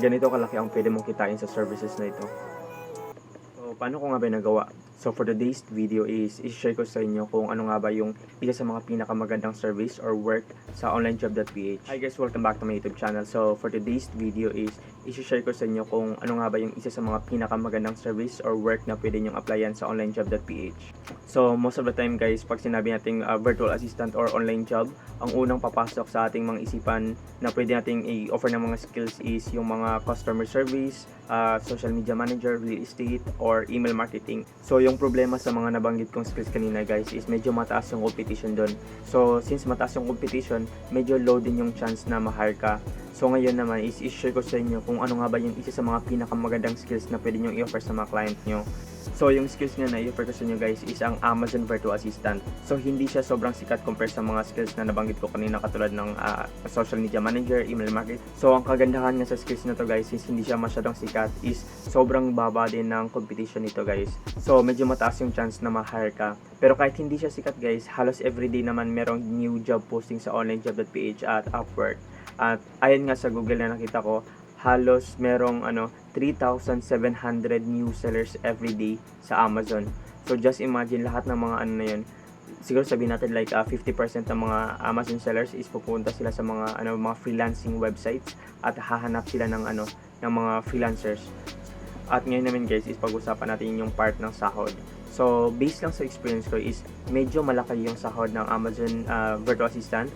ganito kalaki ang pwede mong kitain sa services na ito. So, paano ko nga ba nagawa? So, for today's video is i-share ko sa inyo kung ano nga ba yung isa sa mga pinakamagandang service or work sa onlinejob.ph. Hi guys, welcome back to my YouTube channel. So, for today's video is i-share ko sa inyo kung ano nga ba yung isa sa mga pinakamagandang service or work na pwede nyong applyan sa onlinejob.ph. So, most of the time guys, pag sinabi nating virtual assistant or online job, ang unang papasok sa ating mga isipan na pwede nating i-offer ng mga skills is yung mga customer service, social media manager, real estate, or email marketing. So, yung problema sa mga nabanggit kong skills kanina guys is medyo mataas yung competition doon. So, since mataas yung competition, medyo low din yung chance na ma-hire ka. So, ngayon naman is i-share ko sa inyo kung ano nga ba yung isa sa mga pinakamagandang skills na pwede nyo i-offer sa mga client nyo. So, yung skills nga na i-offer ko sa inyo guys is ang Amazon Virtual Assistant. So, hindi siya sobrang sikat compare sa mga skills na nabanggit ko kanina katulad ng social media manager, email marketing. So, ang kagandahan nga sa skills na to guys is hindi siya masyadong sikat is sobrang baba din ng competition nito guys. So, medyo mataas yung chance na ma-hire ka. Pero kahit hindi siya sikat guys, halos everyday naman merong new job posting sa onlinejob.ph at Upwork. At ayon nga sa Google na nakita ko, halos merong 3,700 new sellers every day sa Amazon. So just imagine lahat ng mga na yun. Siguro sabihin natin like 50% ng mga Amazon sellers is pupunta sila sa mga mga freelancing websites at hahanap sila ng ng mga freelancers. At ngayon naman guys is pag-usapan natin yung part ng sahod. So based lang sa experience ko is medyo malaki yung sahod ng Amazon Virtual Assistant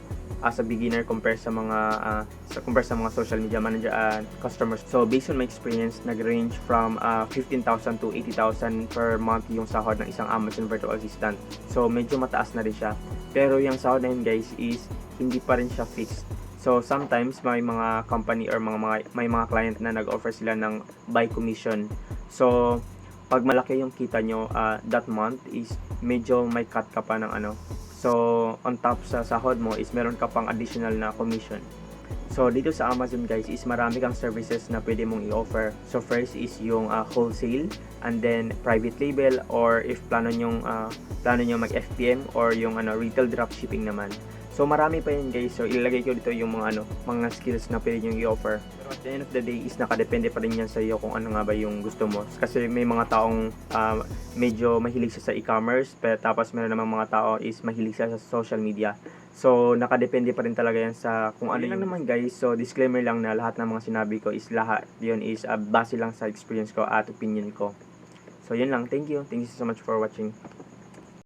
as a beginner compare sa mga social media manager and customers. So based on my experience, nag-range from 15,000 to 80,000 per month yung sahod ng isang Amazon Virtual Assistant. So medyo mataas na rin siya. Pero yung sahod na yun guys is hindi pa rin siya fixed. So sometimes may mga company or may mga client na nag-offer sila ng by commission. So pag malaki yung kita nyo that month is medyo may cut ka pa ng So, on top sa sahod mo is meron ka pang additional na commission. So, dito sa Amazon guys is marami kang services na pwede mong i-offer. So, first is yung wholesale and then private label or if plano nyo mag-FBM or yung retail dropshipping naman. So, marami pa yun guys. So, ilalagay ko dito yung mga skills na pwede nyo i-offer. Pero at the end of the day is nakadepende pa rin yan sa iyo kung ano nga ba yung gusto mo. Kasi may mga taong medyo mahilig siya sa e-commerce, pero tapos meron namang mga tao is mahilig siya sa social media. So, nakadepende pa rin talaga yan sa kung ano yung naman guys. So, disclaimer lang na lahat ng mga sinabi ko is lahat yun is base lang sa experience ko at opinion ko. So, yun lang. Thank you. Thank you so much for watching.